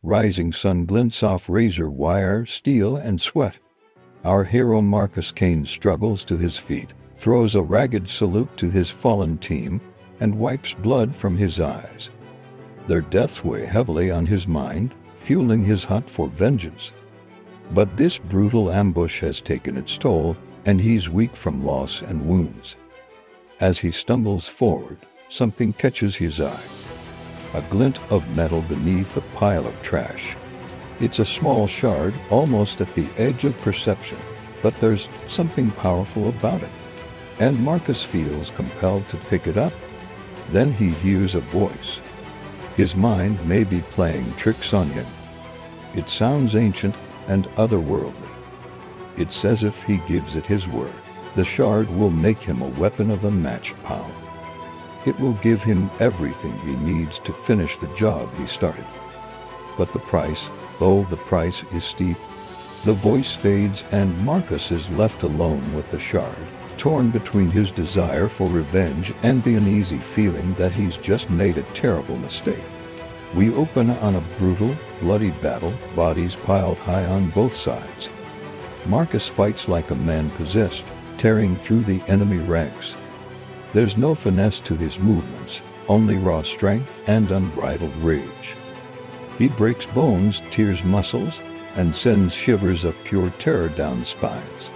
Rising sun glints off razor wire, steel, and sweat. Our hero Marcus Kane struggles to his feet, throws a ragged salute to his fallen team, and wipes blood from his eyes. Their deaths weigh heavily on his mind, fueling his hunt for vengeance. But this brutal ambush has taken its toll, and he's weak from loss and wounds. As he stumbles forward, something catches his eye. A glint of metal beneath a pile of trash. It's a small shard, almost at the edge of perception, but there's something powerful about it, and Marcus feels compelled to pick it up. Then he hears a voice. His mind may be playing tricks on him. It sounds ancient and otherworldly. It's as if he gives it his word. The shard will make him a weapon of unmatched power. It will give him everything he needs to finish the job he started. But the price, oh, the price is steep. The voice fades and Marcus is left alone with the shard, torn between his desire for revenge and the uneasy feeling that he's just made a terrible mistake. We open on a brutal, bloody battle, bodies piled high on both sides. Marcus fights like a man possessed, tearing through the enemy ranks. There's no finesse to his movements, only raw strength and unbridled rage. He breaks bones, tears muscles, and sends shivers of pure terror down spines.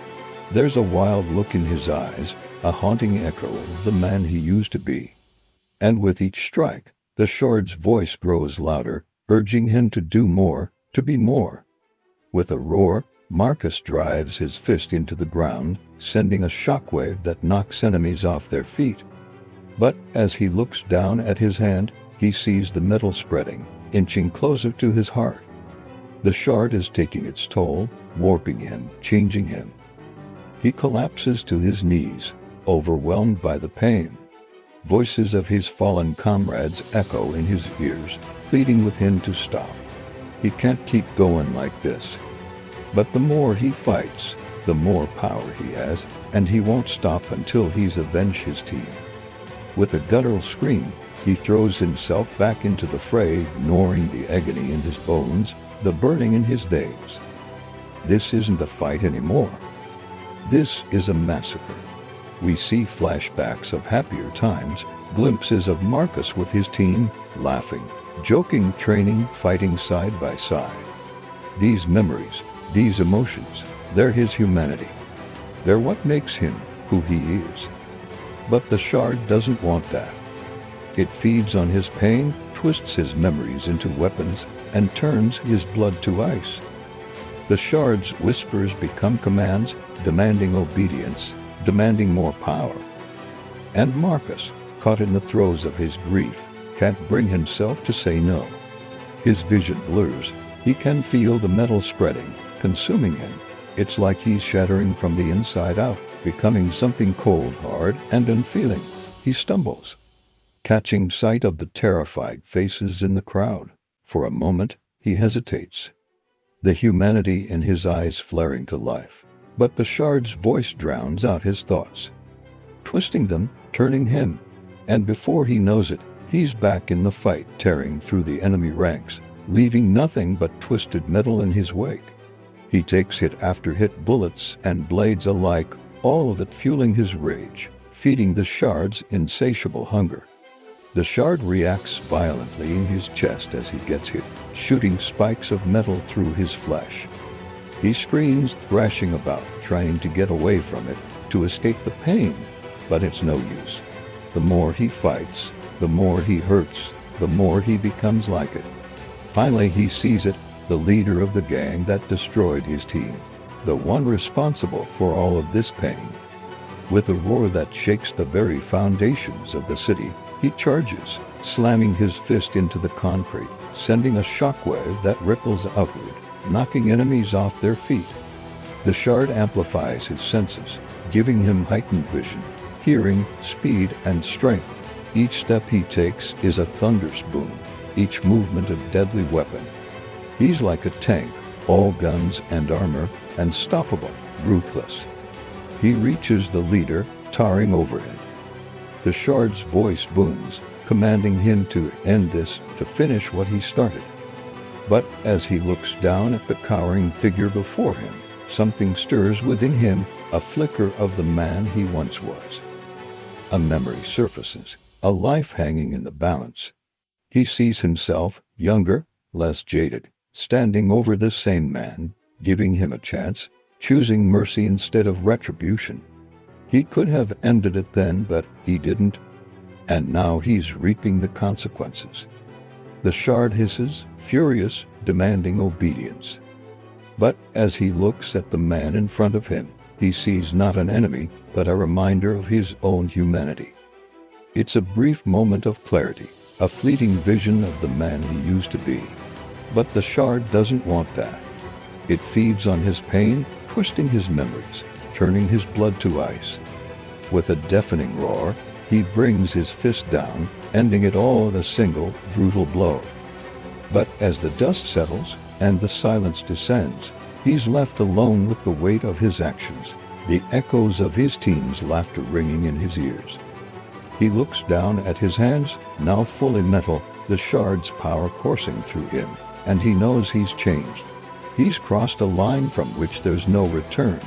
There's a wild look in his eyes, a haunting echo of the man he used to be. And with each strike, the shard's voice grows louder, urging him to do more, to be more. With a roar, Marcus drives his fist into the ground, sending a shockwave that knocks enemies off their feet. But as he looks down at his hand, he sees the metal spreading, inching closer to his heart. The shard is taking its toll, warping him, changing him. He collapses to his knees, overwhelmed by the pain. Voices of his fallen comrades echo in his ears, pleading with him to stop. He can't keep going like this. But the more he fights, the more power he has, and he won't stop until he's avenged his team. With a guttural scream, he throws himself back into the fray, ignoring the agony in his bones, the burning in his veins. This isn't a fight anymore. This is a massacre. We see flashbacks of happier times, glimpses of Marcus with his team, laughing, joking, training, fighting side by side. These memories, these emotions, they're his humanity. They're what makes him who he is. But the shard doesn't want that. It feeds on his pain, twists his memories into weapons, and turns his blood to ice. The shard's whispers become commands, demanding obedience, demanding more power. And Marcus, caught in the throes of his grief, can't bring himself to say no. His vision blurs. He can feel the metal spreading, consuming him. It's like he's shattering from the inside out, becoming something cold, hard, and unfeeling. He stumbles, catching sight of the terrified faces in the crowd. For a moment, he hesitates, the humanity in his eyes flaring to life. But the shard's voice drowns out his thoughts, twisting them, turning him. And before he knows it, he's back in the fight, tearing through the enemy ranks, leaving nothing but twisted metal in his wake. He takes hit after hit, bullets and blades alike, all of it fueling his rage, feeding the shard's insatiable hunger. The shard reacts violently in his chest as he gets hit, shooting spikes of metal through his flesh. He screams, thrashing about, trying to get away from it, to escape the pain, but it's no use. The more he fights, the more he hurts, the more he becomes like it. Finally he sees it, the leader of the gang that destroyed his team, the one responsible for all of this pain. With a roar that shakes the very foundations of the city, he charges, slamming his fist into the concrete, sending a shockwave that ripples outward, knocking enemies off their feet. The shard amplifies his senses, giving him heightened vision, hearing, speed, and strength. Each step he takes is a thunderous boom, each movement a deadly weapon. He's like a tank, all guns and armor, unstoppable, ruthless. He reaches the leader, towering over him. The shard's voice booms, commanding him to end this, to finish what he started. But as he looks down at the cowering figure before him, something stirs within him, a flicker of the man he once was. A memory surfaces, a life hanging in the balance. He sees himself, younger, less jaded, standing over this same man, giving him a chance, choosing mercy instead of retribution. He could have ended it then, but he didn't. And now he's reaping the consequences. The shard hisses, furious, demanding obedience. But as he looks at the man in front of him, he sees not an enemy, but a reminder of his own humanity. It's a brief moment of clarity, a fleeting vision of the man he used to be. But the shard doesn't want that. It feeds on his pain, twisting his memories, turning his blood to ice. With a deafening roar, he brings his fist down, ending it all in a single, brutal blow. But as the dust settles and the silence descends, he's left alone with the weight of his actions, the echoes of his team's laughter ringing in his ears. He looks down at his hands, now fully metal, the shard's power coursing through him, and he knows he's changed. He's crossed a line from which there's no return.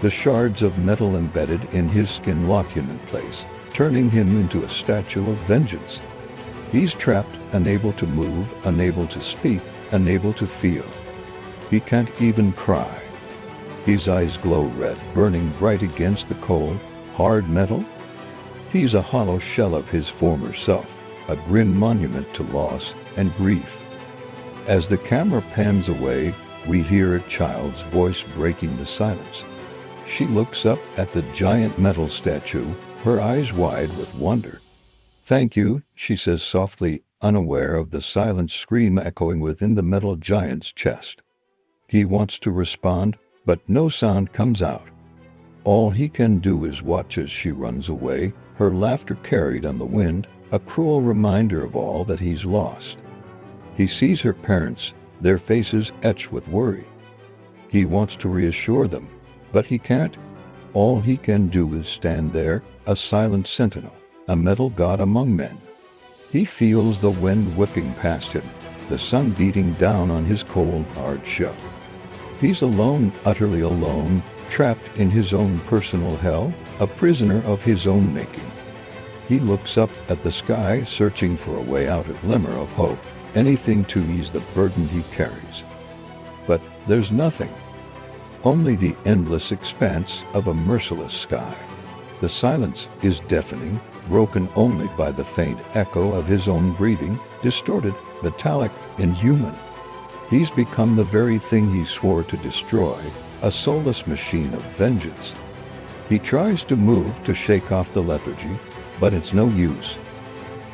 The shards of metal embedded in his skin lock him in place, turning him into a statue of vengeance. He's trapped, unable to move, unable to speak, unable to feel. He can't even cry. His eyes glow red, burning bright against the cold, hard metal. He's a hollow shell of his former self, a grim monument to loss and grief. As the camera pans away, we hear a child's voice breaking the silence. She looks up at the giant metal statue, her eyes wide with wonder. "Thank you," she says softly, unaware of the silent scream echoing within the metal giant's chest. He wants to respond, but no sound comes out. All he can do is watch as she runs away, her laughter carried on the wind, a cruel reminder of all that he's lost. He sees her parents, their faces etched with worry. He wants to reassure them, but he can't. All he can do is stand there, a silent sentinel, a metal god among men. He feels the wind whipping past him, the sun beating down on his cold, hard shell. He's alone, utterly alone, trapped in his own personal hell, a prisoner of his own making. He looks up at the sky, searching for a way out, a glimmer of hope, anything to ease the burden he carries. But there's nothing. Only the endless expanse of a merciless sky. The silence is deafening, broken only by the faint echo of his own breathing, distorted, metallic, inhuman. He's become the very thing he swore to destroy, a soulless machine of vengeance. He tries to move, to shake off the lethargy, but it's no use.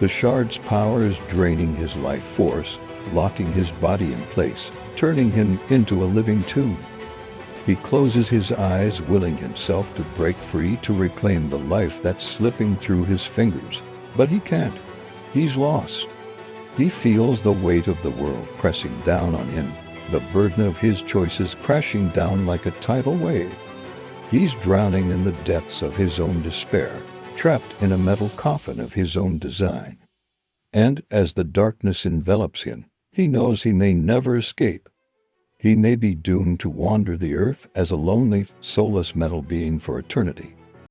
The shard's power is draining his life force, locking his body in place, turning him into a living tomb. He closes his eyes, willing himself to break free, to reclaim the life that's slipping through his fingers. But he can't. He's lost. He feels the weight of the world pressing down on him, the burden of his choices crashing down like a tidal wave. He's drowning in the depths of his own despair, trapped in a metal coffin of his own design. And as the darkness envelops him, he knows he may never escape. He may be doomed to wander the earth as a lonely, soulless metal being for eternity.